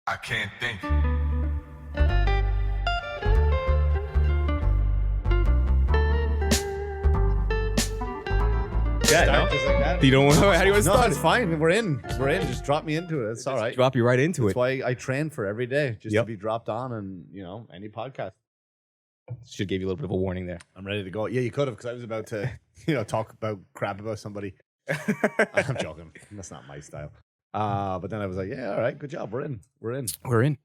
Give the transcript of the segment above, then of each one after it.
I can't think. Yeah, Start just like that. You don't want to, how do you want to No, start? it's fine. We're in. Just drop me into it. It's all right. Drop you right into That's it. why I train for every day, just to Yep. be dropped on and, any podcast. Should give you a little bit of a warning there. I'm ready to go. Yeah, you could have, because I was about to, talk about crap about somebody. I'm joking. That's not my style. But then I was like, yeah, all right, good job. We're in. We're in.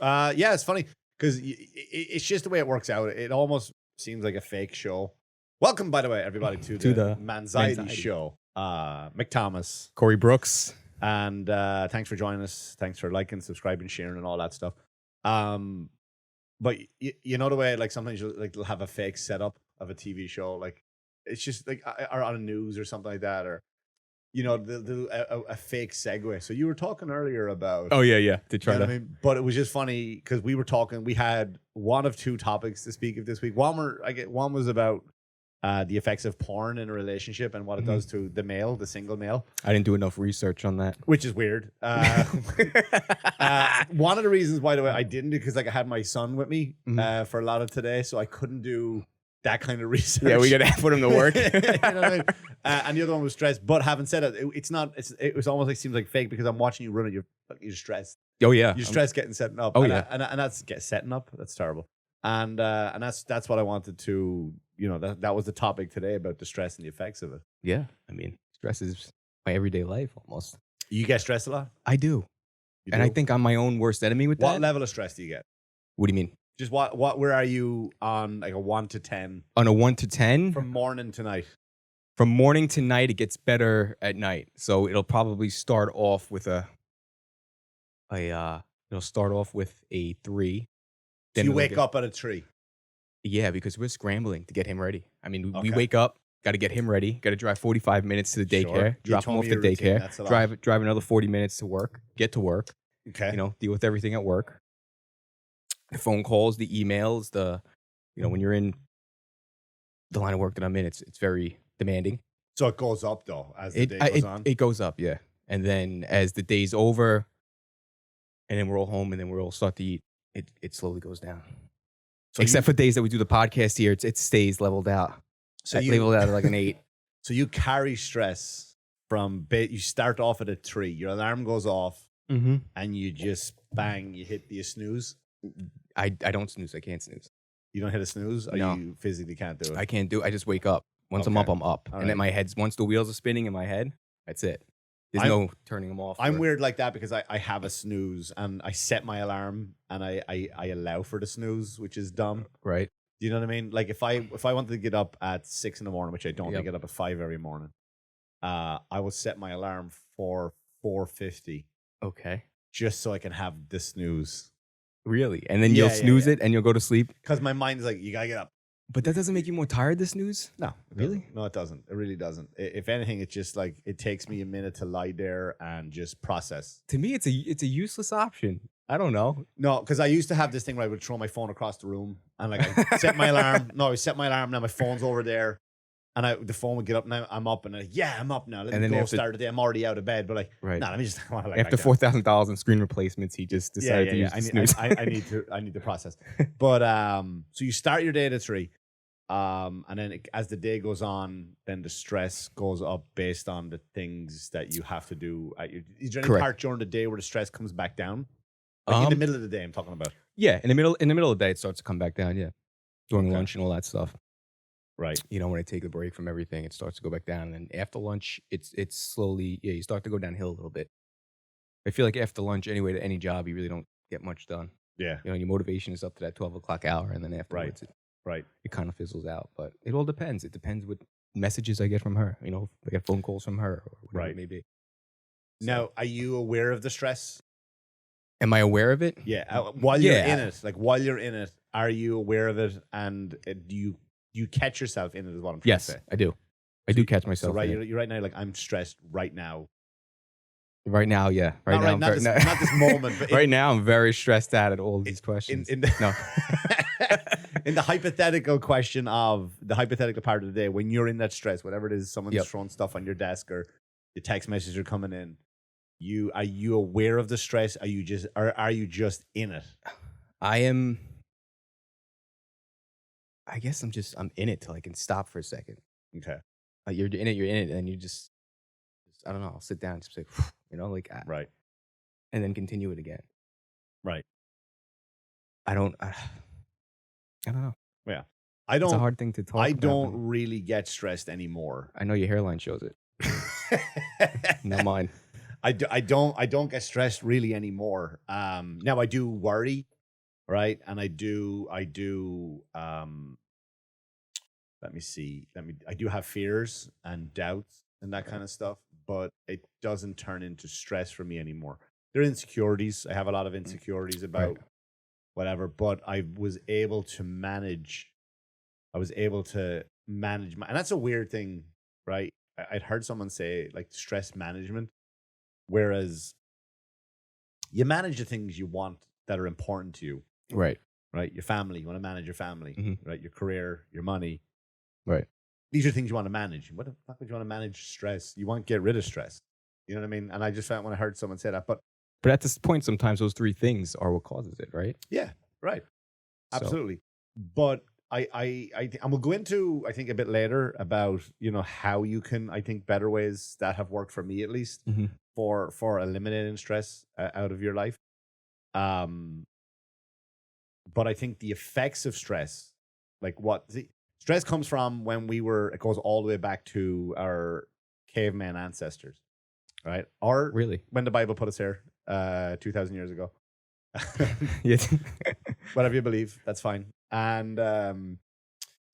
Yeah, it's funny because it's just the way it works out. It almost seems like a fake show. Welcome, by the way, everybody, to the MANxiety show. Mick Thomas, Corey Brooks. and thanks for joining us. Thanks for liking, subscribing, sharing, and all that stuff. But you know the way, like, sometimes you'll have a fake setup of a TV show, like it's just like or on a news or something like that, or they'll do a fake segue. So you were talking earlier about Oh, yeah. To try you know to. what I mean? But it was just funny because we were talking. We had one of two topics to speak of this week. One was about the effects of porn in a relationship and what it does to the single male, I didn't do enough research on that. which is weird. One of the reasons why I didn't, because I had my son with me for a lot of today, so I couldn't do that kind of research. Yeah, we got to put him to work. You know what I mean? And the other one was stress. But having said it, it was almost like seems like fake because I'm watching you run it. You're stressed. Oh, yeah. You're stressed getting setting up. Oh, and yeah. and that's setting up. That's terrible. And that's what I wanted to. That was the topic today about the stress and the effects of it. Yeah. I mean, stress is my everyday life almost. You get stressed a lot. I do. You And do? I think I'm my own worst enemy with What that. level of stress do you get? What do you mean? Just where are you on, like, a 1 to 10 On a 1 to 10? from morning to night? From morning to night, it gets better at night. So it'll probably start off with it'll start off with a 3. So you it'll wake get- up at a 3. Yeah, because we're scrambling to get him ready. I mean, we Okay. wake up, got to get him ready, got to drive 45 minutes to the Sure. daycare, You drop him told off me to your routine, daycare, that's a lot. drive another 40 minutes to work, get to work, Okay. deal with everything at work. The phone calls, the emails, when you're in the line of work that I'm in, it's very demanding. So it goes up though as the day goes on. It goes up, yeah. And then as the day's over, and then we're all home, and then we're all start to eat, it slowly goes down. So Except for days that we do the podcast here, it stays leveled out. So Leveled out at like an 8. So you carry stress from you start off at a 3. Your alarm goes off, Mm-hmm. and you just bang. You hit the snooze. I don't snooze. I can't snooze. You don't hit a snooze, or No. you physically can't do it. I can't do. I just wake up. Once I'm Okay. up, I'm up. All And then right. my head's once the wheels are spinning in my head, that's it. There's I'm- no turning them off. I'm or- weird like that because I have a snooze and I set my alarm and I allow for the snooze, which is dumb. right. Do you know what I mean? Like if I wanted to get up at 6 in the morning, which I don't, I Yep. get up at 5 every morning. I will set my alarm for 4:50 Okay. just so I can have the snooze. Really? And then you'll Yeah, yeah, snooze yeah. it and you'll go to sleep. Because my mind is like, you gotta get up. But that doesn't make you more tired to snooze. No, it Really? doesn't. No, it doesn't. It really doesn't. If anything, it's just like it takes me a minute to lie there and just process. To me, it's a useless option. I don't know. No, because I used to have this thing where I would throw my phone across the room and like I set my alarm. No, I set my alarm. Now my phone's over there, and the phone would get up. Now I'm up, and I'm up now. Let And me then go after- start the day. I'm already out of bed, but like, Right. nah, let me just like, After $4,000 in screen replacements, he just decided to use the snooze. I need to process. But so you start your day at a 3, and then as the day goes on, then the stress goes up based on the things that you have to do. Is there any Correct. part during the day where the stress comes back down? Like in the Um, middle of the day, I'm talking about. Yeah, in the middle of the day, it starts to come back down. Yeah, during Okay. lunch and all that stuff. Right. When I take a break from everything, it starts to go back down. And then after lunch, it's slowly, you start to go downhill a little bit. I feel like after lunch, anyway, to any job, you really don't get much done. Yeah. Your motivation is up to that 12 o'clock hour, and then afterwards, Right. it kind of fizzles out. But it all depends. It depends what messages I get from her. I get phone calls from her, or whatever Right. it may be. Now, are you aware of the stress? Am I aware of it? Yeah. While you're Yeah. in it, while you're in it, are you aware of it? And do you catch yourself in it? Is what I'm trying Yes, to say. I do. I do catch So myself. right, in it. you're right now. Like I'm stressed right now. Right now, yeah. Right Not now, right- not this- not this moment, but right now, I'm very stressed out at all these questions. In the, No. in the hypothetical question of the hypothetical part of the day, when you're in that stress, whatever it is, someone's Yep. throwing stuff on your desk or your text messages are coming in. are you aware of the stress? Are you just in it? I am. I guess I'm in it till I can stop for a second. Okay. You're in it, and you just I don't know. I'll sit down and just say, like, Right. and then continue it again. Right. I don't. I don't know. Yeah. It's a hard thing to talk I about. don't really get stressed anymore. I know your hairline shows it. Not mine. I don't get stressed really anymore. Now I do worry, right? And I do let me see. I do have fears and doubts and that kind of stuff, but it doesn't turn into stress for me anymore. There are insecurities. I have a lot of insecurities about whatever, but I was able to manage my, and that's a weird thing, right? I'd heard someone say like stress management, whereas you manage the things you want that are important to you, Right. right? Your family, you want to manage your family, right? Your career, your money, Right. these are things you want to manage. What the fuck would you want to manage stress? You want to get rid of stress. You know what I mean? And I just found when I heard someone say that, but at this point, sometimes those three things are what causes it, right? yeah, right. So- Absolutely. But and we'll go into, I think, a bit later about, how you can, I think, better ways that have worked for me, at least, for eliminating stress out of your life. But I think the effects of stress, like stress comes from it goes all the way back to our caveman ancestors, right? Or Really? when the Bible put us here 2,000 years ago. Yes. Whatever you believe, that's fine. And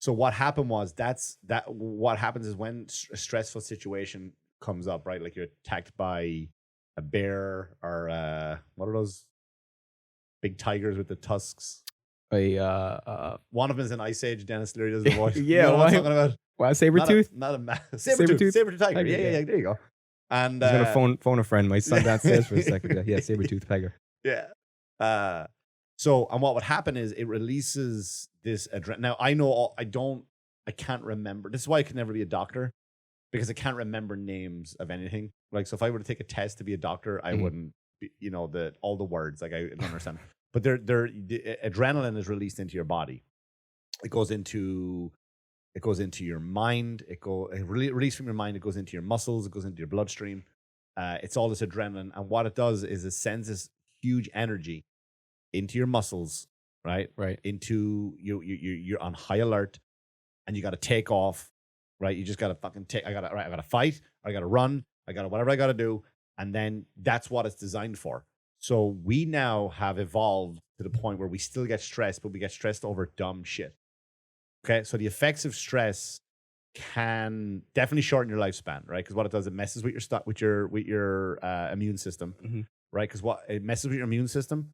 so what happened was what happens is when a stressful situation comes up, right? Like you're attacked by a bear or what are those big tigers with the tusks? One One of them is an Ice Age. Dennis Leary does the voice. Yeah, You know what I'm talking about? Wow, Sabertooth? Not a saber-tooth tiger. Tiger, Yeah. There you go. And I was gonna phone a friend. My son downstairs for a second. Yeah, saber-tooth tiger. Yeah. And what would happen is it releases this adrenaline. Now I can't remember. This is why I could never be a doctor, because I can't remember names of anything. Like, so if I were to take a test to be a doctor, I wouldn't be, all the words, like I don't understand. But the adrenaline is released into your body. It goes into your mind. Released from your mind. It goes into your muscles. It goes into your bloodstream. It's all this adrenaline, and what it does is it sends this huge energy into your muscles, right? Right. Into you're on high alert, and you got to take off, right? You just got to fucking take. I got to fight. I got to run. I got to whatever I got to do, and then that's what it's designed for. So we now have evolved to the point where we still get stressed, but we get stressed over dumb shit. Okay, so the effects of stress can definitely shorten your lifespan, right? Because what it does, it messes with your immune system, right? Because what it messes with your immune system,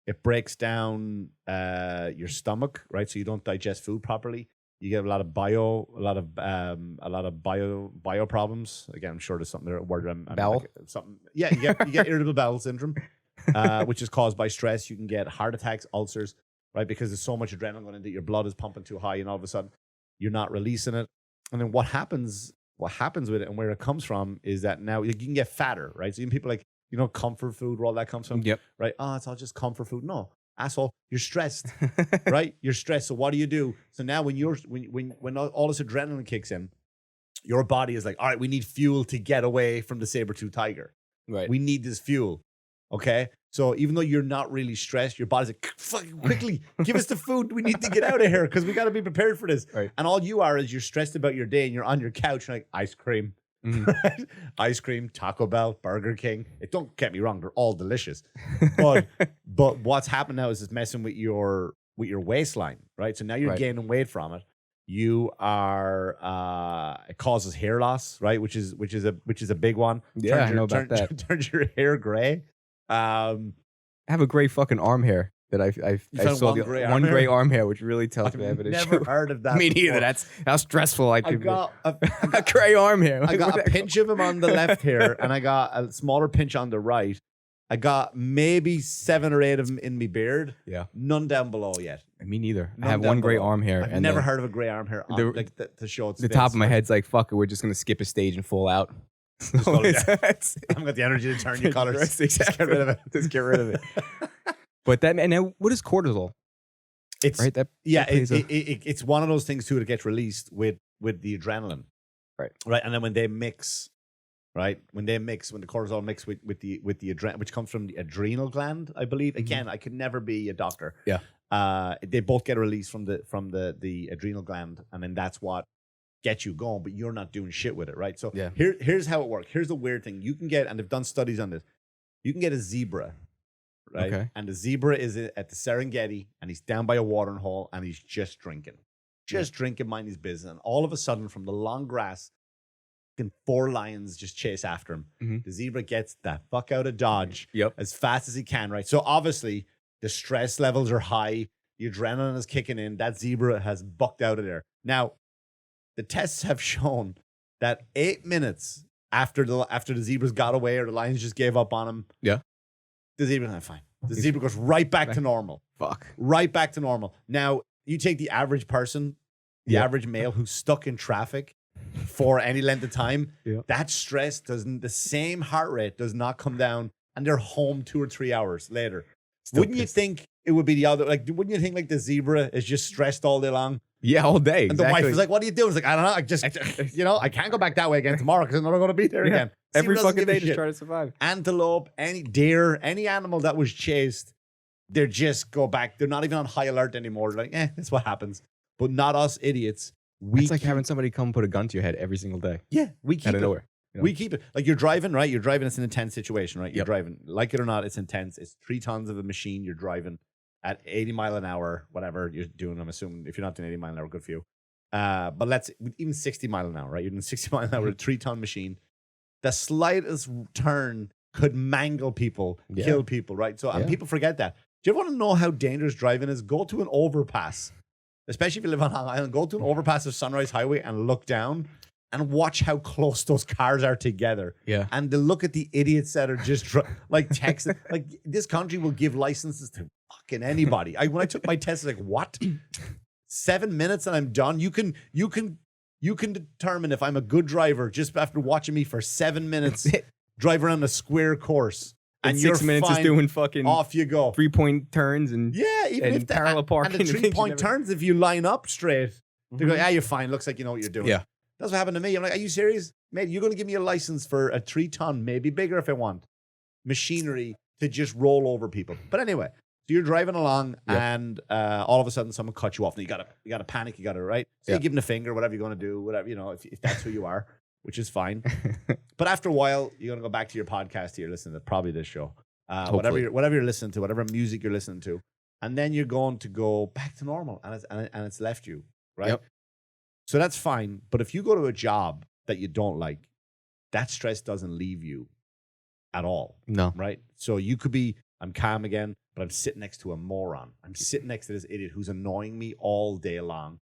it breaks down your stomach, right? So you don't digest food properly. You get a lot of bio problems. Again, I'm sure there's something there. Bowel? Like, something. Yeah, you get irritable bowel syndrome, which is caused by stress. You can get heart attacks, ulcers, right? Because there's so much adrenaline going into your blood is pumping too high, and all of a sudden you're not releasing it. And then what happens with it and where it comes from is that now you can get fatter, right? So even people like, comfort food, where all that comes from. Yep. Right? Oh, it's all just comfort food. No, asshole, you're stressed, right? You're stressed. So what do? So now when all this adrenaline kicks in, your body is like, all right, we need fuel to get away from the saber-tooth tiger. Right. We need this fuel. Okay. So even though you're not really stressed, your body's like, fucking quickly, give us the food. We need to get out of here because we got to be prepared for this. Right. And all you are is you're stressed about your day and you're on your couch and like, ice cream. Right? Ice cream, Taco Bell, Burger King. Don't get me wrong, they're all delicious. But what's happened now is it's messing with your waistline, right? So now you're gaining weight from it. You are it causes hair loss, right? Which is a big one. Yeah, I know about that. Turns your hair gray. I have a gray fucking arm hair that I saw one gray arm hair, which really tells me I have an issue. Never heard of that. Me neither. That's how stressful I could be. A gray arm hair. I got a pinch of him on the left here, and I got a smaller pinch on the right. I got maybe 7 or 8 of them in my beard. Yeah. None down below yet. Me neither. I have one gray arm hair. I've never heard of a gray arm hair on, to show it's the top of my head's like, fuck it, we're just going to skip a stage and fall out. Just call it death. That's I haven't got the energy to turn your colors. Exactly. Just get rid of it. Just get rid of it. But that, and now, what is cortisol? It's Right. That it's one of those things too that gets released with the adrenaline. Right. And then when they mix, right? When the cortisol mix with the adrenaline, which comes from the adrenal gland, I believe. Again, I could never be a doctor. Yeah. They both get a release from the adrenal gland, and then that's what gets you going, but you're not doing shit with it, right? So here's how it works. Here's the weird thing. You can get, and they've done studies on this, you can get a zebra, right? Okay. And the zebra is at the Serengeti, and he's down by a watering hole, and he's just drinking, mind his business. And all of a sudden, from the long grass, 4 lions just chase after him. Mm-hmm. The zebra gets the fuck out of Dodge Yep. as fast as he can, right? So obviously, the stress levels are high. The adrenaline is kicking in. That zebra has bucked out of there. Now, the tests have shown that 8 minutes after the zebras got away or the lions just gave up on him, the zebra's not fine. The zebra goes right back to normal. Fuck. Right back to normal. Now, you take the average person, the average male who's stuck in traffic for any length of time, that stress the same heart rate does not come down, and they're home 2 or 3 hours later. Wouldn't you think it would be the other? Like, wouldn't you think like the zebra is just stressed all day long? Yeah, all day. And the wife is like, "What are you doing?" It's like, "I don't know. I just, I can't go back that way again tomorrow because I'm not going to be there again." Every fucking day, just try to survive. Antelope, any deer, any animal that was chased, they just go back. They're not even on high alert anymore. They're like, that's what happens. But not us idiots. It's like having somebody come put a gun to your head every single day. Yeah, we keep out of it. nowhere. We keep it. Like you're driving, right? You're driving. It's an intense situation, right? You're driving. Like it or not, it's intense. It's 3 tons of a machine. You're driving at 80 mile an hour, whatever you're doing. I'm assuming if you're not doing 80 mile an hour, good for you. But let's even 60 mile an hour, right? You're doing 60 mile an hour, a 3-ton machine. The slightest turn could mangle people, kill people, right? So and people forget that. Do you ever want to know how dangerous driving is? Go to an overpass, especially if you live on Long Island. Go to an overpass of Sunrise Highway and look down and watch how close those cars are together. Yeah. And to look at the idiots that are just like texting. Like this country will give licenses to fucking anybody. When I took my test, I was like, what? 7 minutes and I'm done. You can determine if I'm a good driver just after watching me for 7 minutes drive around a square course. And 6 minutes is doing fucking off you go 3-point turns and even if parallel parking. And the 3-point turns, if you line up straight, they go, you're fine. Looks like you know what you're doing. Yeah. That's what happened to me. I'm like, are you serious? Mate, you're going to give me a license for a 3-ton, maybe bigger if I want, machinery to just roll over people. But anyway, so you're driving along and all of a sudden someone cuts you off and you gotta panic, you gotta, right? So you give them the finger, whatever you're going to do, whatever, if that's who you are, which is fine. But after a while, you're going to go back to your podcast here, listen to probably this show, whatever you're listening to, whatever music you're listening to. And then you're going to go back to normal and it's left you, right? Yep. So that's fine. But if you go to a job that you don't like, that stress doesn't leave you at all. No. Right? So you could be, I'm calm again, but I'm sitting next to a moron. I'm sitting next to this idiot who's annoying me all day long,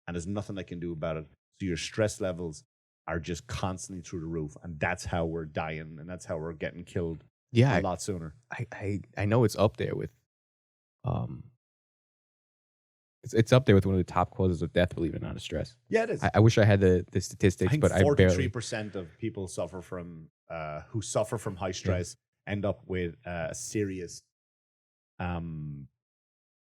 and there's nothing I can do about it. So your stress levels are just constantly through the roof, and that's how we're dying, and that's how we're getting killed a lot sooner. I know it's up there with, it's up there with one of the top causes of death, believe it or not, is stress. Yeah, it is. I wish I had the statistics, but I barely. 43% of people suffer from who suffer from high stress end up with a serious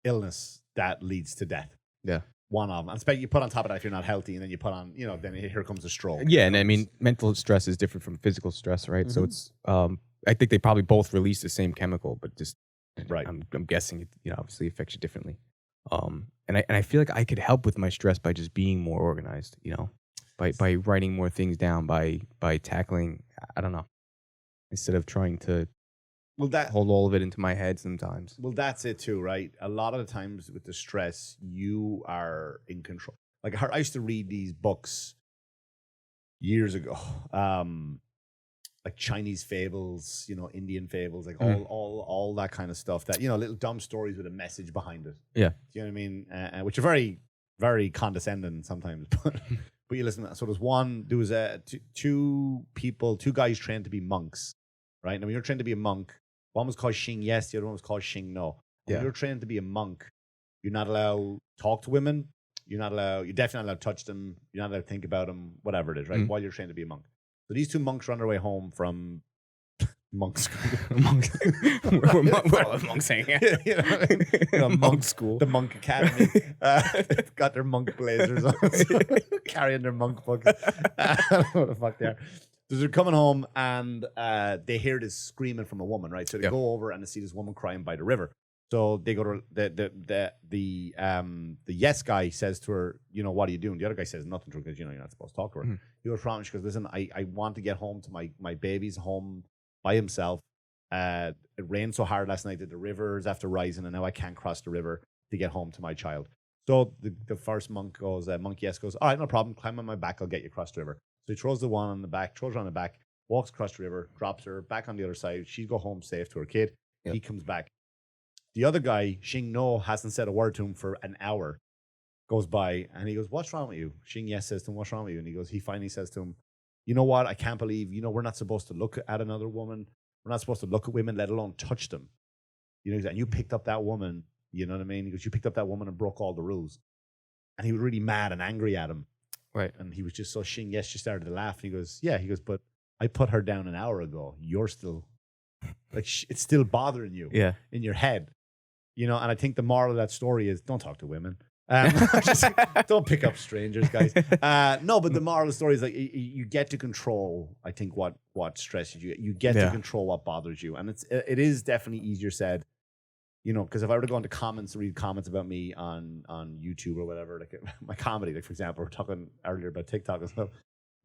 illness that leads to death. Yeah. One of them. And you put on top of that if you're not healthy, and then you put on, then here comes a stroke. Yeah, and I mean, mental stress is different from physical stress, right? So it's, I think they probably both release the same chemical, but just, I'm guessing it, obviously affects you differently. And I feel like I could help with my stress by just being more organized, by writing more things down, by tackling, I don't know, instead of trying to hold all of it into my head sometimes. Well, that's it too, right? A lot of the times with the stress, you are in control. Like I used to read these books years ago, like Chinese fables, Indian fables, like all that kind of stuff. That little dumb stories with a message behind it. Yeah, do you know what I mean? Which are very, very condescending sometimes, but you listen to that. So there was two guys trained to be monks, right? And when you're trained to be a monk, one was called Xing yes, the other one was called Xing no. When you're trained to be a monk, you're not allowed to talk to women. You're definitely not allowed to touch them. You're not allowed to think about them, whatever it is, right? While you're trained to be a monk. So these two monks are on their way home from monk school. monks hanging out. Monk school. The monk academy. Got their monk blazers on, carrying their monk books. I don't know what the fuck they are. So they're coming home and they hear this screaming from a woman, right? So they go over and they see this woman crying by the river. So they go to the yes guy says to her, you know, what are you doing? The other guy says nothing to her because, you know, you're not supposed to talk to her. He goes, she goes, listen, I want to get home to my baby's home by himself. It rained so hard last night that the river is after rising and now I can't cross the river to get home to my child. So the first monk goes, monk yes goes, all right, no problem. Climb on my back. I'll get you across the river. So he throws the one on the back, throws her on the back, walks across the river, drops her back on the other side. She'd go home safe to her kid. He comes back. The other guy, Xing No, hasn't said a word to him for an hour. Goes by and he goes, what's wrong with you? Xing Yes says to him, what's wrong with you? And he finally says to him, you know what? I can't believe, you know, we're not supposed to look at another woman. We're not supposed to look at women, let alone touch them. You know, and you picked up that woman, you know what I mean? He goes, you picked up that woman and broke all the rules. And he was really mad and angry at him. Right. And he was just so Xing Yes just started to laugh. And he goes, yeah. He goes, but I put her down an hour ago. You're still, like, it's still bothering you in your head. You know, and I think the moral of that story is don't talk to women. Don't pick up strangers, guys. No, but the moral of the story is like you get to control, I think, what stresses you. You get to control what bothers you. And it is definitely easier said, you know, because if I were to go into comments, read comments about me on YouTube or whatever, like my comedy, like for example, we're talking earlier about TikTok and stuff.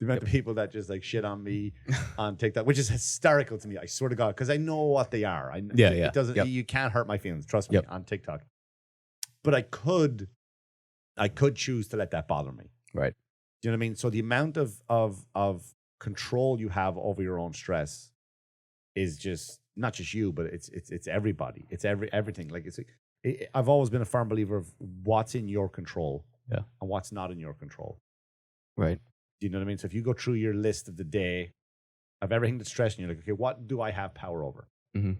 The amount of people that just like shit on me on TikTok, which is hysterical to me. I swear to God, because I know what they are. It doesn't. You can't hurt my feelings. Trust me on TikTok. But I could choose to let that bother me. Right. Do you know what I mean? So the amount of control you have over your own stress is just not just you, but it's everybody. It's everything. Like I've always been a firm believer of what's in your control, and what's not in your control. Right. Do you know what I mean? So if you go through your list of the day of everything that's stressing you, like, okay, what do I have power over? Mm-hmm.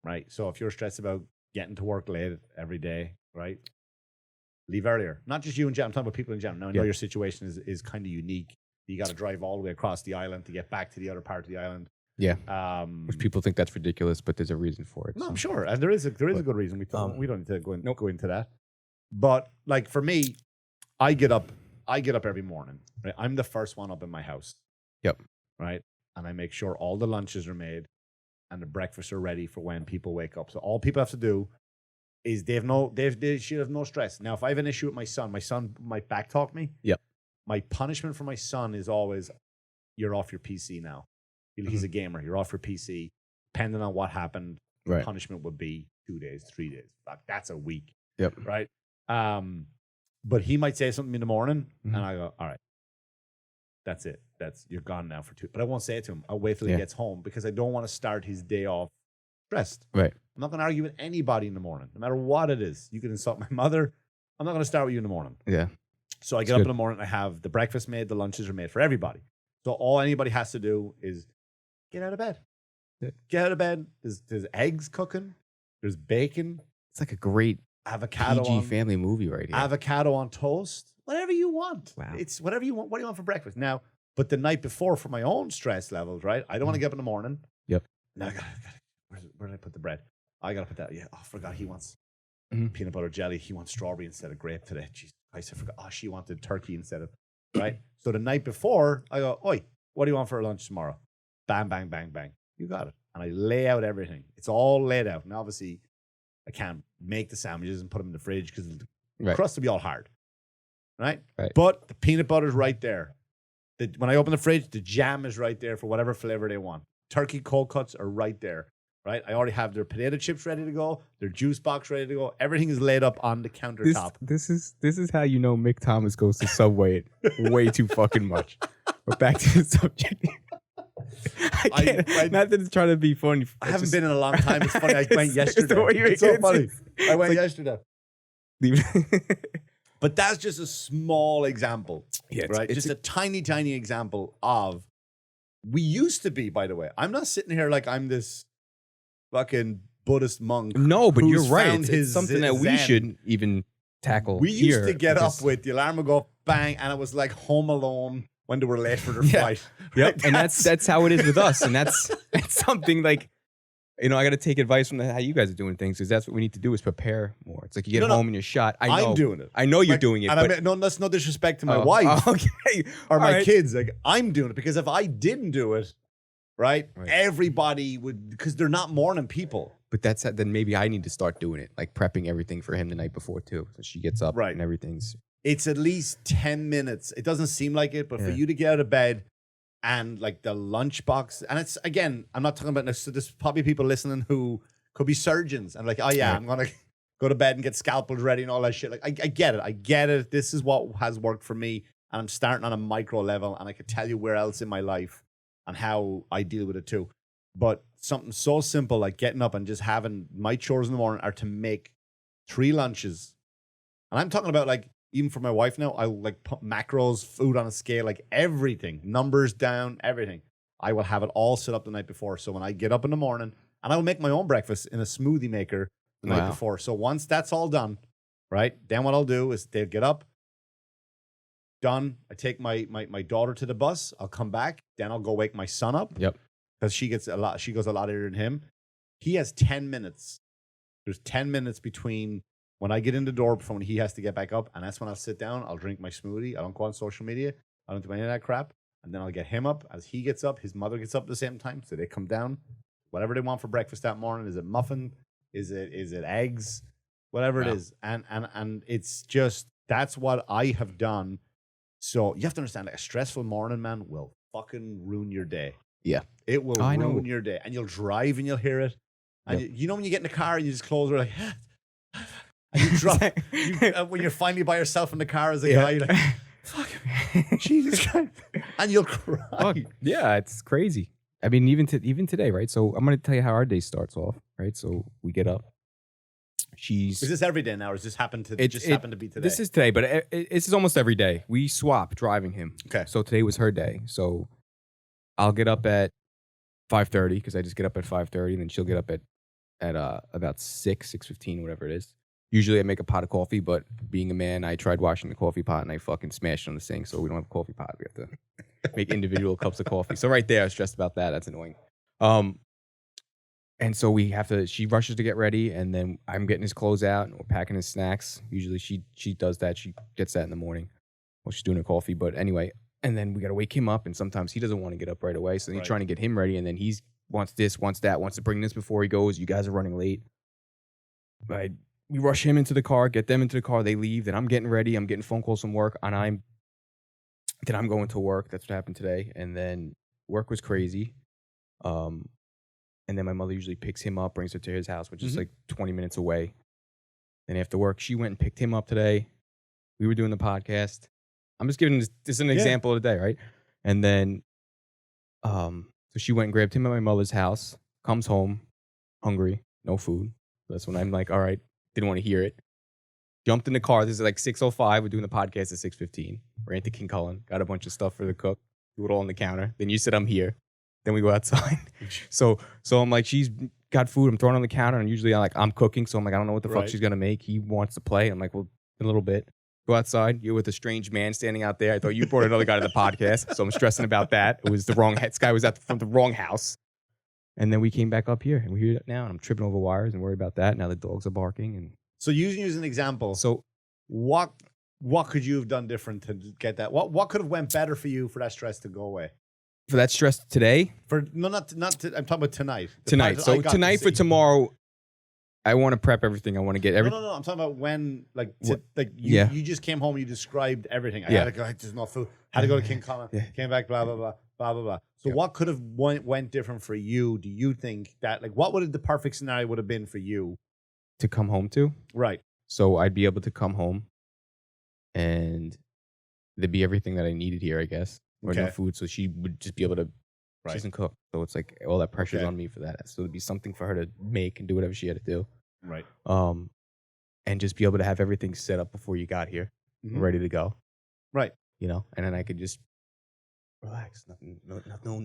Right. So if you're stressed about getting to work late every day, right? Leave earlier. Not just you in general. I'm talking about people in general. Now, I know your situation is kind of unique. You got to drive all the way across the island to get back to the other part of the island. Yeah. Which people think that's ridiculous, but there's a reason for it. No, I'm sure. And there is a good reason. We don't need to go into that. But like for me, I get up every morning. Right? I'm the first one up in my house. Yep. Right. And I make sure all the lunches are made and the breakfasts are ready for when people wake up. So all people have to do is they should have no stress. Now, if I have an issue with my son might backtalk me. Yep. My punishment for my son is always, you're off your PC now. He's a gamer. You're off your PC. Depending on what happened, the punishment would be 2 days, 3 days. That's a week. Yep. Right. But he might say something in the morning, and I go, all right, that's it. You're gone now for 2. But I won't say it to him. I'll wait till he gets home because I don't want to start his day off stressed. Right. I'm not going to argue with anybody in the morning, no matter what it is. You can insult my mother. I'm not going to start with you in the morning. Yeah. So I get up in the morning. I have the breakfast made. The lunches are made for everybody. So all anybody has to do is get out of bed. Yeah. Get out of bed. There's eggs cooking. There's bacon. It's like a great avocado PG family movie right here. Avocado on toast. Whatever you want. Wow. It's whatever you want. What do you want for breakfast? Now, but the night before for my own stress levels, right? I don't want to get up in the morning. Yep. Now I got where did I put the bread? I got to put that. Yeah. Oh, I forgot he wants peanut butter jelly. He wants strawberry instead of grape today. Jesus Christ, I forgot. Oh, she wanted turkey instead of, right? So the night before, I go, oi, what do you want for lunch tomorrow? Bang, bang, bang, bang. You got it. And I lay out everything. It's all laid out. And obviously, I can't make the sandwiches and put them in the fridge because the crust will be all hard. Right? But the peanut butter's right there. When I open the fridge, the jam is right there for whatever flavor they want. Turkey cold cuts are right there. Right? I already have their potato chips ready to go, their juice box ready to go. Everything is laid up on the countertop. This is how you know Mick Thomas goes to Subway way too fucking much. But back to the subject. Not that it's trying to be funny. I haven't been in a long time. It's funny. I went yesterday. It's so funny. I went yesterday. But that's just a small example. Yeah, right? Just a tiny, tiny example of we used to be, by the way. I'm not sitting here like I'm this fucking Buddhist monk. No, but you're right. It's something that we should even tackle. We used to get up with the alarm would go bang, and it was like Home Alone when they were late for their Yeah. flight. Yep. Right? And that's how it is with us. And that's something like, I got to take advice from how you guys are doing things, because that's what we need to do is prepare more. It's like you get home and you're shot. I'm doing it. I know you're Like, doing it. And But, I mean, no, that's no disrespect to my wife okay. or All my right. kids. Like, I'm doing it because if I didn't do it, right, Right. everybody would, because they're not morning people. But then maybe I need to start doing it, like prepping everything for him the night before too. So she gets up Right. and everything's. It's at least 10 minutes. It doesn't seem like it, but for Yeah. you to get out of bed and like the lunchbox, and it's, again, I'm not talking about this. So there's probably people listening who could be surgeons and like, oh yeah, Right. I'm going to go to bed and get scalpels ready and all that shit. Like, I get it. I get it. This is what has worked for me. And I'm starting on a micro level, and I could tell you where else in my life and how I deal with it too. But something so simple like getting up and just having my chores in the morning are to make 3 lunches. And I'm talking about like, even for my wife now, I like put macros, food on a scale, like everything, numbers down, everything. I will have it all set up the night before. So when I get up in the morning, and I will make my own breakfast in a smoothie maker the night before. So once that's all done, right, then what I'll do is they'll get up, done. I take my daughter to the bus. I'll come back. Then I'll go wake my son up. Yep. Because she goes a lot earlier than him. He has 10 minutes. There's 10 minutes between when I get in the door from when he has to get back up, and that's when I'll sit down, I'll drink my smoothie, I don't go on social media, I don't do any of that crap, and then I'll get him up. As he gets up, his mother gets up at the same time, so they come down. Whatever they want for breakfast that morning. Is it muffin? Is it eggs? Whatever it is. And it's just, that's what I have done. So you have to understand, like, a stressful morning, man, will fucking ruin your day. Yeah. It will ruin your day. And you'll drive and you'll hear it. And you know when you get in the car and you just close, like, and you drop, when you're finally by yourself in the car as a guy, you're like, fuck, Jesus Christ. And you'll cry. Fuck. Yeah, it's crazy. I mean, even today, right? So I'm going to tell you how our day starts off, right? So we get up. Is this every day now, or does this happen to happen to be today? This is today, but this is almost every day. We swap driving him. Okay. So today was her day. So I'll get up at 5:30 because I just get up at 5:30, and then she'll get up at about 6:15, whatever it is. Usually I make a pot of coffee, but being a man, I tried washing the coffee pot and I fucking smashed it on the sink. So we don't have a coffee pot. We have to make individual cups of coffee. So right there, I was stressed about that. That's annoying. And so she rushes to get ready, and then I'm getting his clothes out and we're packing his snacks. Usually she does that. She gets that in the morning while she's doing her coffee. But anyway, and then we got to wake him up, and sometimes he doesn't want to get up right away. So then you're trying to get him ready, and then he wants this, wants that, wants to bring this before he goes. You guys are running late. We rush him into the car, get them into the car, they leave, then I'm getting ready, I'm getting phone calls from work, and I'm going to work. That's what happened today. And then work was crazy. And then my mother usually picks him up, brings her to his house, which is like 20 minutes away. Then after work, she went and picked him up today. We were doing the podcast. I'm just giving this an example of the day, right? And then so she went and grabbed him at my mother's house, comes home, hungry, no food. That's when I'm like, all right, didn't want to hear it. Jumped in the car. This is like 6:05. We're doing the podcast at 6:15. Ran to King Cullen. Got a bunch of stuff for the cook. Do it all on the counter. Then you said I'm here. Then we go outside. So I'm like, she's got food. I'm throwing it on the counter. And usually I'm cooking. So I'm like, I don't know what the fuck she's going to make. He wants to play. I'm like, well, in a little bit. Go outside. You're with a strange man standing out there. I thought you brought another guy to the podcast. So I'm stressing about that. It was the wrong, this guy was at the wrong house. And then we came back up here, and we're here now, and I'm tripping over wires and worried about that. Now the dogs are barking. And so using you as an example, so what could you have done different to get that? What could have went better for you for that stress to go away? For that stress today? I'm talking about tonight. Tonight. So tonight for tomorrow, I want to prep everything. I want to get everything. No. I'm talking about when, you just came home and you described everything. I had to go, there's no food. Had to go to King Cullen. Came back, blah, blah, blah, blah, blah, blah. So what could have went different for you? Do you think that, what would have the perfect scenario would have been for you? To come home to? Right. So I'd be able to come home and there'd be everything that I needed here, I guess. Or no food. So she would just be able to, she doesn't cook. So it's like all that pressure's on me for that. So it'd be something for her to make and do whatever she had to do. Right. And just be able to have everything set up before you got here, ready to go. Right. And then I could just relax. Nothing,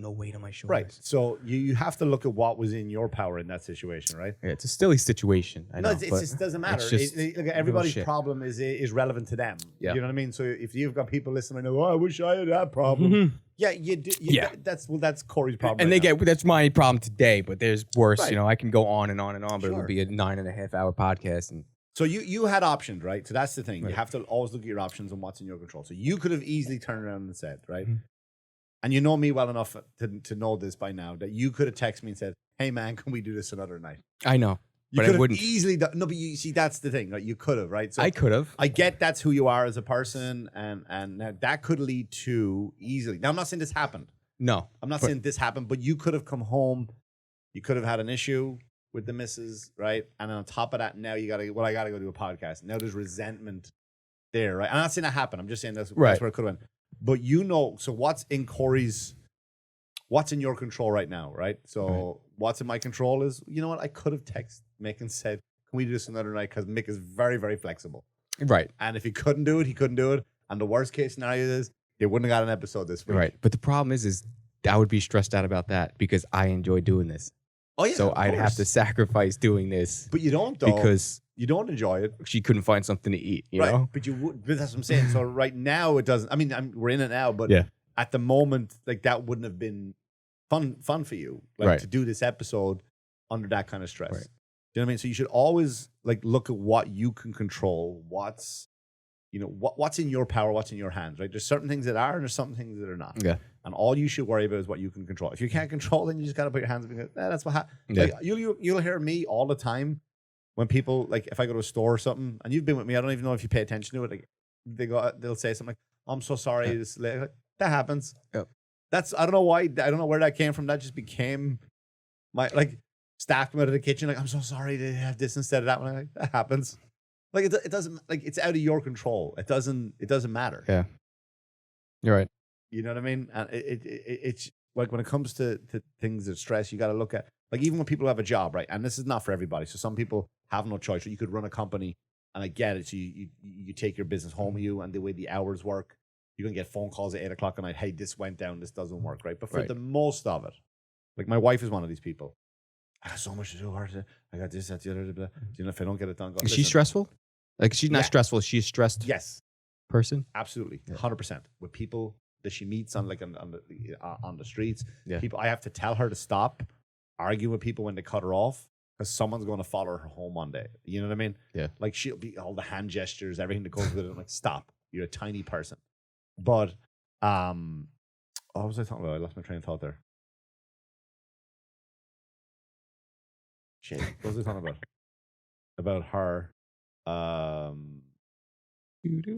no weight on my shoulders. Right. So you have to look at what was in your power in that situation, right? Yeah, it's a silly situation. I know, No, it just doesn't matter. just Look, everybody's problem is relevant to them. Yeah. You know what I mean? So if you've got people listening, oh, I wish I had that problem. Yeah, you do. That's Corey's problem. And that's my problem today, but there's worse. Right. You know, I can go on and on and on, but it Sure. would be a 9.5 hour podcast. And so you had options, right? So that's the thing. Right. You have to always look at your options and what's in your control. So you could have easily turned around and said, right? Mhm. And you know me well enough to know this by now that you could have texted me and said, "Hey man, can we do this another night?" I know, You but could I have wouldn't. easily done. No, but you see, that's the thing, right? You could have, right? So I could have. I get that's who you are as a person, and now that could lead to easily. Now I'm not saying this happened. No, I'm not but- saying this happened, but you could have come home. You could have had an issue with the missus, right? And on top of that, now I got to go do a podcast. Now there's resentment there, right? I'm not saying that happened. I'm just saying that's where it could have went. But so what's in your control right now, right? So what's in my control is, you know what? I could have texted Mick and said, can we do this another night? Because Mick is very, very flexible. Right. And if he couldn't do it, he couldn't do it. And the worst case scenario is he wouldn't have got an episode this week. Right. But the problem is I would be stressed out about that because I enjoy doing this. Oh, yeah. So of I'd have course. to sacrifice doing this But you don't, though. because you don't enjoy it. she couldn't find something to eat, you Right. know? But you would. But that's what I'm saying. So right now it doesn't. I mean, we're in it now, but Yeah. at the moment, like that wouldn't have been fun for you, like Right. to do this episode under that kind of stress. Right. Do you know what I mean? So you should always like look at what you can control, what's in your power, what's in your hands, right? There's certain things that are and there's some things that are not. Yeah. And all you should worry about is what you can control. If you can't control, then you just got to put your hands up and go, that's what happens. Yeah. Like, you'll hear me all the time when people, like if I go to a store or something, and you've been with me, I don't even know if you pay attention to it. Like they'll say something like, I'm so sorry. Yeah. This late. Like, that happens. Yep. I don't know why. I don't know where that came from. That just became my, like, staff come out of the kitchen. Like, I'm so sorry to have this instead of that one. Like, that happens. Like, it doesn't, like, it's out of your control. It doesn't matter. Yeah. You're right. You know what I mean? And it's like when it comes to things that stress, you got to look at, like, even when people have a job, right? And this is not for everybody. So some people have no choice. Or you could run a company, and I get it. So you take your business home with you, and the way the hours work, you're gonna get phone calls at 8 o'clock at night. Hey, this went down. This doesn't work, right? But for Right. the most of it, like my wife is one of these people. I got so much to do. I got this, that, the other. Blah. You know, if I don't get it done, Is she stressful? Like, she's not Yeah. stressful. She's a stressed Yes, person. absolutely, Yeah. 100%. With people that she meets on the streets, Yeah. people, I have to tell her to stop arguing with people when they cut her off because someone's going to follow her home one day. You know what I mean? Yeah. Like she'll be all the hand gestures, everything that goes with it. I'm like, stop. You're a tiny person. But what was I talking about? I lost my train of thought there. Shit. What was I talking about? About her.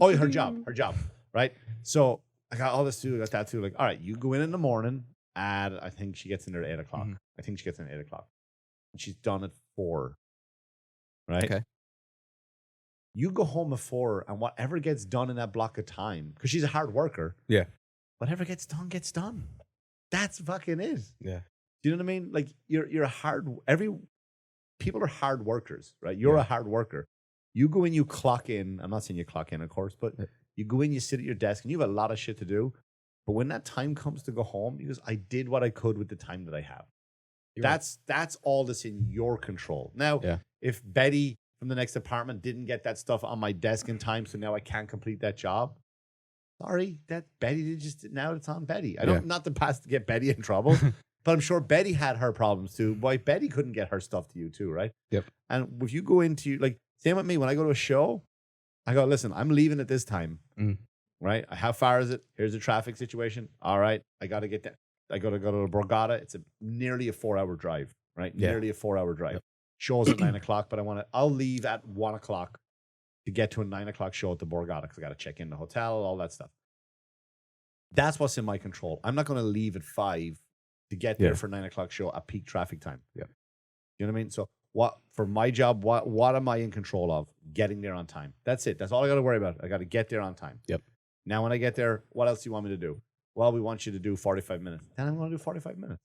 Oh, her job, right? So I got all this too, I got that too. Like, all right, you go in the morning, and I think she gets in there at 8 o'clock. Mhm. I think she gets in at 8 o'clock. And she's done at 4. Right? Okay. You go home at 4, and whatever gets done in that block of time, because she's a hard worker. Yeah. Whatever gets done, gets done. That's fucking it. Yeah. Do you know what I mean? Like people are hard workers, right? You're Yeah. a hard worker. You go in, you clock in. I'm not saying you clock in, of course, but Yeah. you go in, you sit at your desk, and you have a lot of shit to do. But when that time comes to go home, you go, I did what I could with the time that I have. You're right. That's all that's in your control. Now, Yeah. if Betty from the next apartment didn't get that stuff on my desk in time, so now I can't complete that job. Sorry, that Betty did now it's on Betty. I don't not the past to get Betty in trouble, but I'm sure Betty had her problems too. Why Betty couldn't get her stuff to you too, right? Yep. And if you go into like same with me when I go to a show, I go, listen, I'm leaving at this time. Mm. Right? How far is it? Here's the traffic situation. All right, I got to get that. I got to go to Borgata. It's nearly a 4-hour drive, right? Yeah. Nearly a 4-hour drive. Yep. Show's at 9 o'clock, but I'll leave at 1 o'clock to get to a 9 o'clock show at the Borgata because I got to check in the hotel, all that stuff. That's what's in my control. I'm not going to leave at 5 to get there for 9 o'clock show at peak traffic time. Yeah. You know what I mean? So for my job, what am I in control of? Getting there on time. That's it. That's all I got to worry about. I got to get there on time. Yep. Now, when I get there, what else do you want me to do? Well, we want you to do 45 minutes. Then I'm going to do 45 minutes.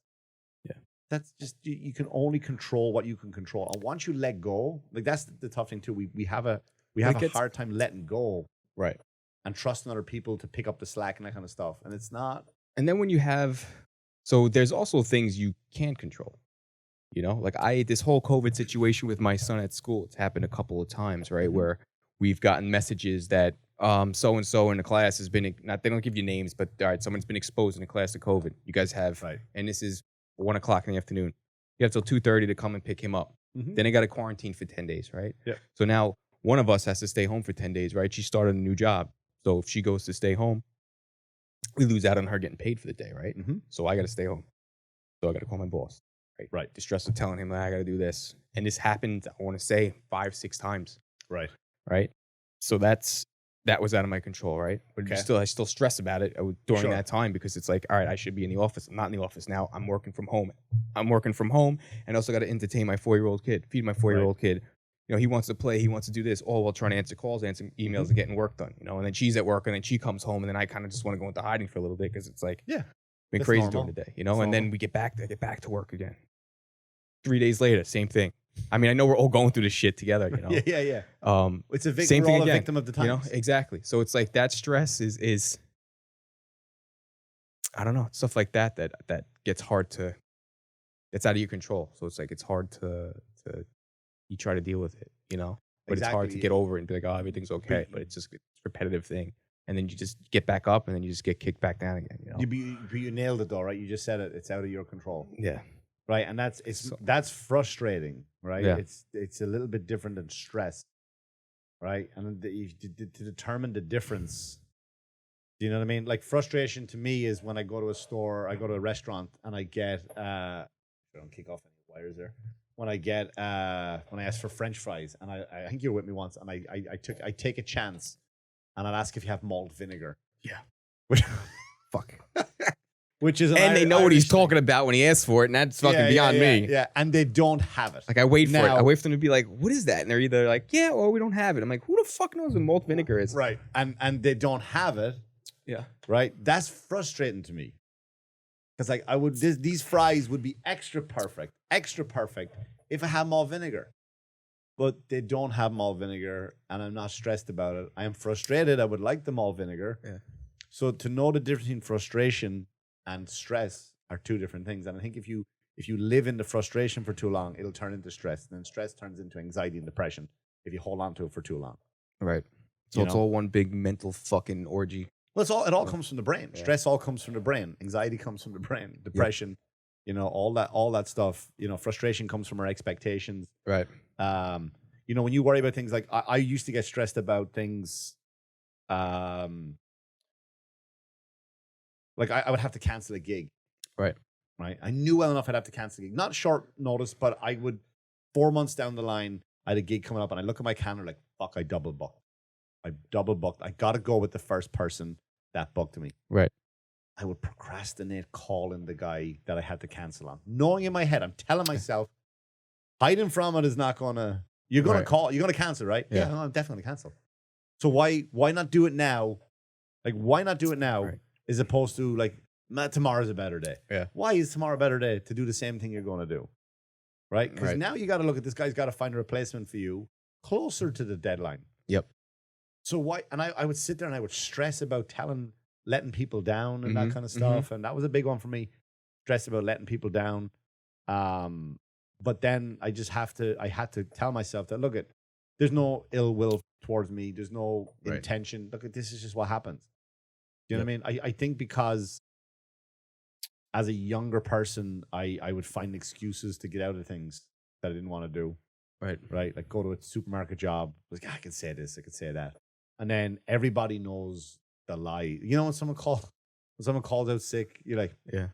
Yeah. That's just, you can only control what you can control. And once you let go, like that's the tough thing too. We have a hard time letting go. Right. And trusting other people to pick up the slack and that kind of stuff. And it's not And then when you have, so there's also things you can't control. You know, like this whole COVID situation with my son at school, it's happened a couple of times, right? Where we've gotten messages that so and so in the class has been, not, they don't give you names, but all right, someone's been exposed in the class to COVID. You guys have, and this is 1 o'clock in the afternoon. You have till 2:30 to come and pick him up. Then they got to quarantine for 10 days, right? Yeah. So now one of us has to stay home for 10 days, right? She started a new job. So if she goes to stay home, we lose out on her getting paid for the day, right? So I got to stay home. So I got to call my boss. Right. The stress of telling him that I got to do this. And this happened, I want to say 5-6 times. Right. So that was out of my control. Right. But I still stress about it during that time, because it's like, all right, I should be in the office. I'm not in the office now. I'm working from home. And also got to entertain my 4-year-old kid, feed my 4-year-old kid. You know, he wants to play, he wants to do this, all while trying to answer calls, answer emails, and getting work done, you know, and then she's at work, and then she comes home, and then I kind of just want to go into hiding for a little bit, because it's like, been crazy during the day, you know, and then we get back to work again. 3 days later, same thing. I mean, I know we're all going through this shit together, you know. It's a victim. Same thing we're all again, a victim of the times. You know, exactly. So it's like that stress is I don't know, stuff like that gets hard to, it's out of your control. So it's like, it's hard to you try to deal with it, you know, but it's hard to get over it and be like, oh, everything's okay. But it's just a repetitive thing. And then you just get back up, and then you just get kicked back down again, you know. You nailed it though, right? You just said it. It's out of your control. Yeah. Right. And that's frustrating, right? Yeah. It's a little bit different than stress, right? And to determine the difference, do you know what I mean? Like, frustration to me is when I go to a store, I go to a restaurant, and I get I don't kick off any wires there. When I ask for French fries, and I think you were with me once, and I take a chance, and I'll ask if you have malt vinegar. Yeah. Fuck. Which is and they know what he's talking about when he asks for it, and that's fucking beyond me. Yeah, and they don't have it. Like, I wait for it. I wait for them to be like, "What is that?" And they're either like, "Yeah," or "We don't have it." I'm like, "Who the fuck knows what malt vinegar is?" Right, and they don't have it. Yeah. Right. That's frustrating to me, because like these fries would be extra perfect if I had malt vinegar, but they don't have malt vinegar, and I'm not stressed about it. I am frustrated. I would like the malt vinegar. Yeah. So to know the difference between frustration and stress are two different things. And I think if you live in the frustration for too long, it'll turn into stress. And then stress turns into anxiety and depression if you hold on to it for too long. Right. So it's all one big mental fucking orgy. Well, it all comes from the brain. Yeah. Stress all comes from the brain. Anxiety comes from the brain. Depression, you know, all that stuff. You know, frustration comes from our expectations. Right. You know, when you worry about things like I used to get stressed about things. Like I would have to cancel a gig. Right. I knew well enough I'd have to cancel a gig. Not short notice, but I would, 4 months down the line, I had a gig coming up, and I look at my calendar like, fuck, I double booked. I got to go with the first person that booked me. Right. I would procrastinate calling the guy that I had to cancel on. Knowing in my head, I'm telling myself, hiding from it is not going to, you're going to call, you're going to cancel, right? Yeah, no, I'm definitely going to cancel. So why not do it now? Like, why not do it now? Right. As opposed to like, tomorrow's a better day. Yeah. Why is tomorrow a better day to do the same thing you're going to do? Right? Because now you got to look at this guy's got to find a replacement for you closer to the deadline. Yep. So why? And I would sit there and I would stress about letting people down and that kind of stuff. And that was a big one for me. Stress about letting people down. But then I had to tell myself that, look, there's no ill will towards me. There's no intention. Look, this is just what happens. You know what I mean? I think because as a younger person, I would find excuses to get out of things that I didn't want to do. Right. Like go to a supermarket job. Like, I could say this, I could say that. And then everybody knows the lie. You know, when someone calls out sick, you're like, yeah.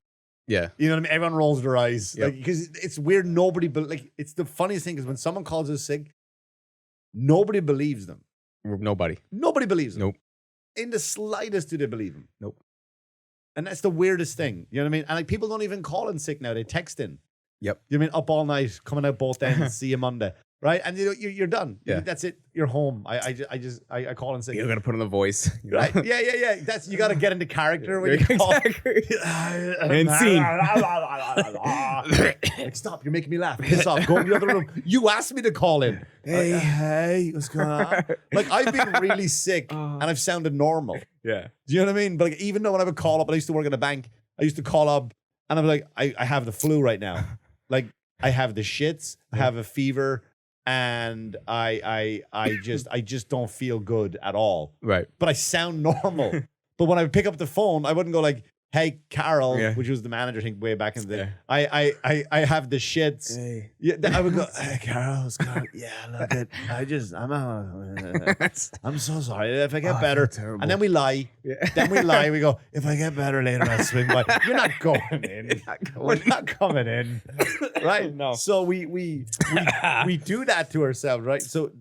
You know what I mean? Everyone rolls their eyes. Yep. Like, because it's weird. It's the funniest thing is when someone calls out sick, nobody believes them. Nobody believes them. Nope. In the slightest do they believe him. Nope. And that's the weirdest thing. You know what I mean? And like, people don't even call in sick now. They text in. Yep. You know what I mean? Up all night, coming out both ends, see you Monday. Right? And you're done. Yeah. That's it. You're home. I call in sick. You gotta put on the voice. You know? Right? Yeah. You gotta get into character when you call. And scene. Like, stop, you're making me laugh. Piss off. Go in the other room. You asked me to call in. Hey, what's going on? Like, I've been really sick and I've sounded normal. Yeah. Do you know what I mean? But like, even though when I would call up, I used to work in a bank, I used to call up and I'm like, I have the flu right now. Like I have the shits, I have a fever, and I just don't feel good at all. Right. But I sound normal. But when I would pick up the phone, I wouldn't go like, "Hey, Carol," which was the manager, I think, way back in the day. I have the shits. Hey. Yeah, I would go, "Hey, Carol, it's Carol. Yeah, look at, I'm so sorry. If I get better," and then we lie. Then we lie. We go, "If I get better later, I'll swing by." You're not going in. We're not coming in, right? No. So we do that to ourselves, right? So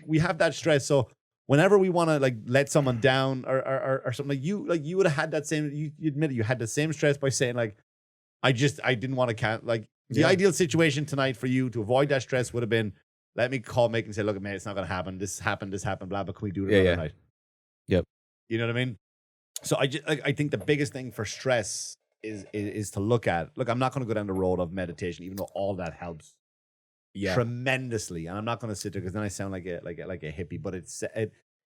we have that stress. So whenever we want to like let someone down or something, you would have had that same, you admitted you had the same stress by saying like, I didn't want to the ideal situation tonight for you to avoid that stress would have been, let me call Mick and say, look, man, it's not going to happen. This happened, blah, but can we do it another night? Yep. You know what I mean? So I think the biggest thing for stress is to look at, I'm not going to go down the road of meditation, even though all that helps. Yeah, tremendously, and I'm not going to sit there because then I sound like a hippie. But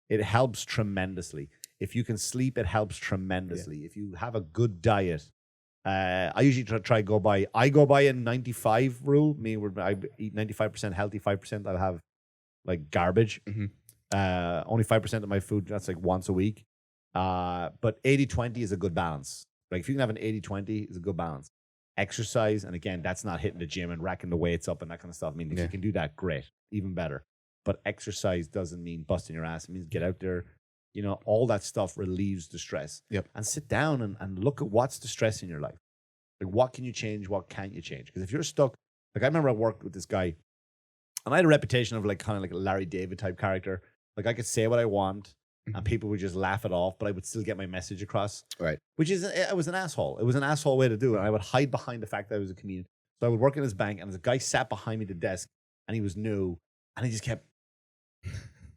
it helps tremendously. If you can sleep, it helps tremendously. If you have a good diet, I usually try go by a 95 rule. I eat 95% healthy, 5% I'll have like garbage. Only 5% of my food, that's like once a week. But 80-20 is a good balance. Like if you can have an 80-20, is a good balance. Exercise, and again, that's not hitting the gym and racking the weights up and that kind of stuff. I mean, if you can do that, great, even better. But exercise doesn't mean busting your ass. It means get out there. You know, all that stuff relieves the stress. Yep. And sit down and look at what's the stress in your life. Like, what can you change? What can't you change? Because if you're stuck, like I remember I worked with this guy, and I had a reputation of like kind of like a Larry David type character. Like I could say what I want, and people would just laugh it off, but I would still get my message across. Right. Which is, it was an asshole. It was an asshole way to do it. And I would hide behind the fact that I was a comedian. So I would work in his bank, and the guy sat behind me at the desk, and he was new, and he just kept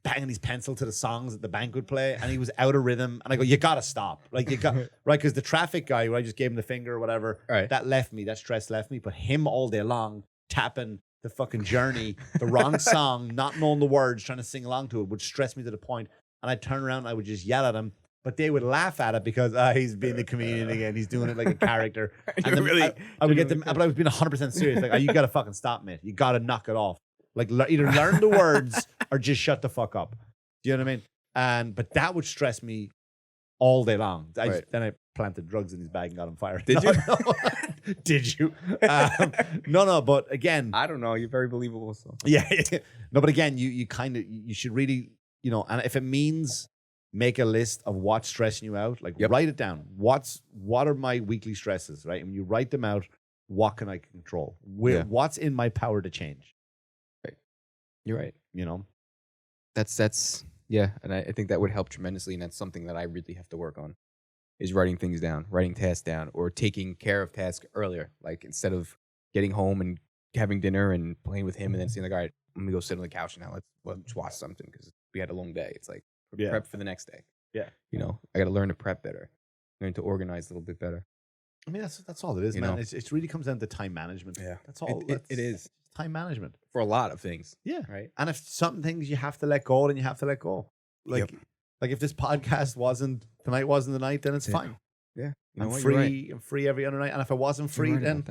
banging his pencil to the songs that the bank would play, and he was out of rhythm. And I go, you got to stop. Like, you got, right? Because the traffic guy, where I just gave him the finger or whatever, that stress left me. But him all day long, tapping the fucking Journey, the wrong song, not knowing the words, trying to sing along to it, would stress me to the point. And I'd turn around and I would just yell at him, but they would laugh at it because he's being the comedian again. He's doing it like a character. And then I would get them, but I was being 100% serious. Like, you got to fucking stop, mate. You got to knock it off. Like, either learn the words or just shut the fuck up. Do you know what I mean? But that would stress me all day long. Then I planted drugs in his bag and got him fired. Did you? No. Did you? No. But again, I don't know. You're very believable. So yeah. No, but again, you kind of, you should really, you know, and if it means make a list of what's stressing you out, like write it down. What are my weekly stresses, right? And when you write them out, what can I control? What's in my power to change? Right. You're right. You know, that's yeah. And I think that would help tremendously. And that's something that I really have to work on, is writing things down, writing tasks down, or taking care of tasks earlier. Like, instead of getting home and having dinner and playing with him and then saying like, all right, let me go sit on the couch now. Let's watch something because we had a long day. It's like prep for the next day. Yeah. You know, I got to learn to prep better, learn to organize a little bit better. I mean, that's all it is, man. It really comes down to time management. Yeah. That's all. It is. Time management. For a lot of things. Yeah. Right. And if some things you have to let go, then you have to let go. Like if this podcast tonight wasn't the night, then it's fine. Yeah. I'm free. I'm free every other night. And if I wasn't free, then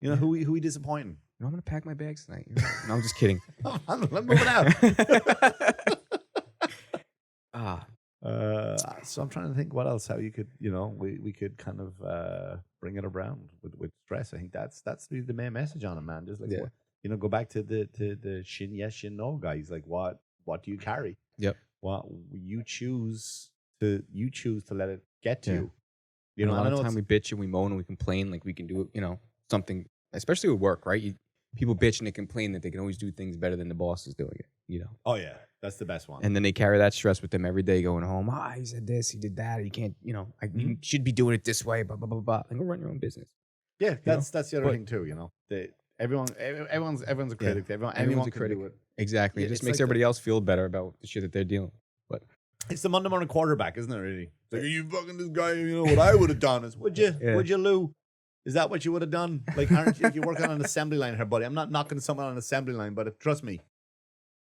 you know, who we disappointing? I'm going to pack my bags tonight. No, I'm just kidding. I'm moving out. So I'm trying to think what else, how you could, you know, we could kind of bring it around with stress. I think that's really the main message on it, man. Just like, you know, go back to the shin yes, shin no guys. Like, what do you carry? Yep. What you choose to let it get to you. You know, a lot of time we bitch and we moan and we complain, like we can do, you know, something, especially with work, right? People bitch and they complain that they can always do things better than the boss is doing it, you know? Oh, yeah. That's the best one. And then they carry that stress with them every day going home. He said this, he did that. He can't, you know, you should be doing it this way, blah, blah, blah, blah. And go run your own business. Yeah, that's the other thing too, you know? Everyone's a critic. Everyone's a critic. Do it. Exactly. It just makes everybody else feel better about the shit that they're dealing with. But it's the Monday morning quarterback, isn't it, really? It's like, are you fucking this guy? You know what I would have done is, would you, Lou? Is that what you would have done? Like, aren't you, if you work on an assembly line here, buddy? I'm not knocking someone on an assembly line, but trust me,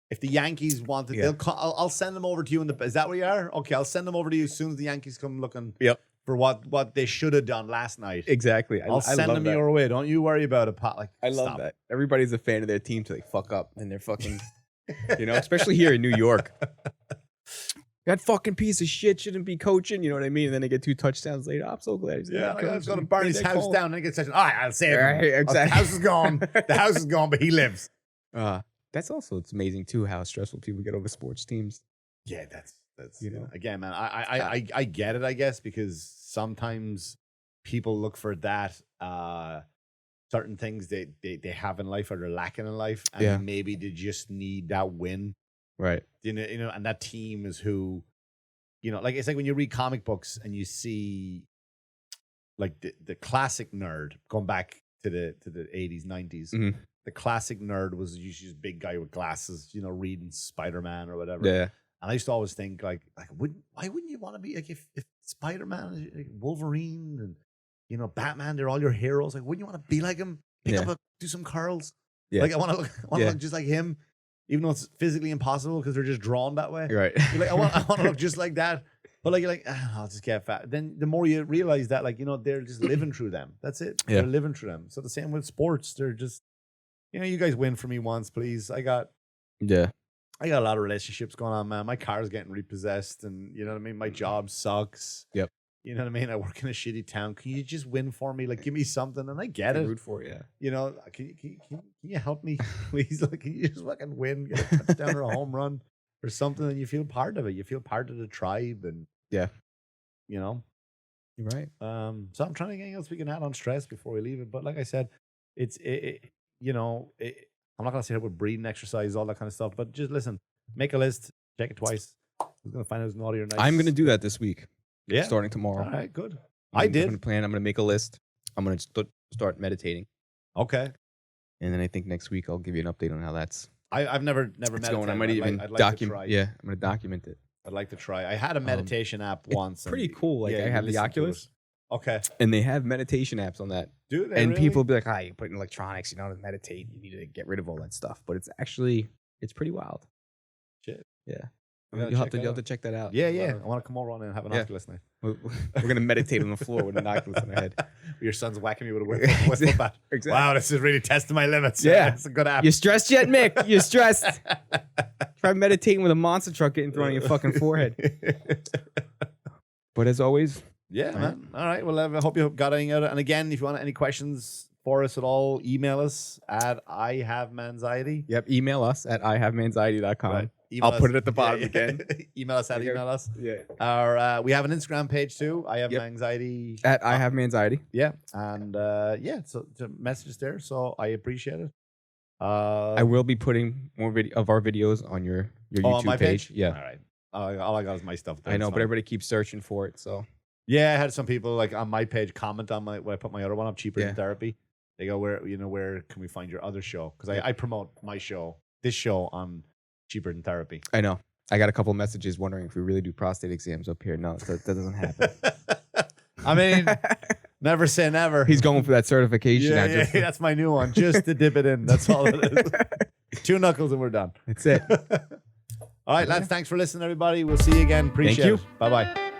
if the Yankees wanted, I'll send them over to you. Is that where you are? Okay, I'll send them over to you as soon as the Yankees come looking for what they should have done last night. Exactly. I'll send them your way. Don't you worry about it, Pat. Like, I love stop. that. Everybody's a fan of their team till they fuck up and they're fucking, especially here in New York. That fucking piece of shit shouldn't be coaching. You know what I mean? And then they get 2 touchdowns later. I'm so glad he's I was going to burn his house down and he gets all right, I'll save him. Right, exactly. The house is gone. The house is gone, but he lives. It's amazing too how stressful people get over sports teams. Yeah, that's again, man. I get it, I guess, because sometimes people look for that certain things they have in life or they're lacking in life, and maybe they just need that win, right? And that team is who, like it's like when you read comic books and you see like the classic nerd going back to the 80s, 90s. Mm-hmm. The classic nerd was usually this big guy with glasses, reading Spider-Man or whatever. Yeah. And I used to always think like why wouldn't you want to be like if Spider-Man, like Wolverine, and Batman, they're all your heroes. Like, wouldn't you want to be like him? Do some curls. Yeah. Like I want to look just like him, even though it's physically impossible because they're just drawn that way. Right. You're like I want to look just like that. But like you're like, I'll just get fat. Then the more you realize that, like, they're just living through them. That's it. Yeah. They're living through them. So the same with sports. They're just, you guys win for me once, please. I got a lot of relationships going on, man. My car's getting repossessed, and you know what I mean? My job sucks. Yep. You know what I mean? I work in a shitty town. Can you just win for me? Like, give me something, and I get it. Root for it, Can you help me, please? Like, can you just fucking win, get a touchdown or a home run or something, and you feel part of it. You feel part of the tribe, and you're right. So I'm trying to get anything else we can add on stress before we leave it. But like I said, I'm not gonna say it with breathing exercise, all that kind of stuff. But just listen, make a list, check it twice. Who's gonna find out who's naughty or nice? I'm gonna do that this week. Yeah, starting tomorrow. All right, good. I'm gonna make a list. I'm gonna start meditating. Okay. And then I think next week I'll give you an update on how that's. I've never meditated. Going. I might even document. Yeah, I'm gonna document it. I'd like to try. I had a meditation app once. Pretty cool. Like I have the Oculus. Okay. And they have meditation apps on that. Do they? And really? People be like, you put in electronics, to meditate. You need to get rid of all that stuff. But it's pretty wild. Shit. Yeah. You'll have to check that out. Yeah. I want to come over on and have an Oculus night. We're going to meditate on the floor with an Oculus on our head. Your son's whacking me with a whistle bat. Exactly. Wow, this is really testing my limits. Yeah. It's a good app. You stressed yet, Mick? You stressed? Try meditating with a monster truck getting thrown on your fucking forehead. But as always... Yeah, man. All right. Well, I hope you got anything out of it. And again, if you want any questions for us at all, email us at MANxiety. Yep. Email us at IHaveManxiety.com. Right. I'll put it at the bottom again. Email us at email us. Yeah. We have an Instagram page too. I have MANxiety. At I have MANxiety. Yeah. And so the message is there. So I appreciate it. I will be putting more of our videos on your YouTube on my page. Yeah. All right. All I got is my stuff there. I know, but everybody keeps searching for it. So. Yeah, I had some people like on my page comment on when I put my other one up, Cheaper Than Therapy. They go, where can we find your other show? Because I promote this show on Cheaper Than Therapy. I know. I got a couple messages wondering if we really do prostate exams up here. No, that doesn't happen. I mean, never say never. He's going for that certification. Yeah, that's my new one. Just to dip it in. That's all it is. 2 knuckles and we're done. That's it. All right, lads. Thanks for listening, everybody. We'll see you again. Appreciate it. Bye-bye.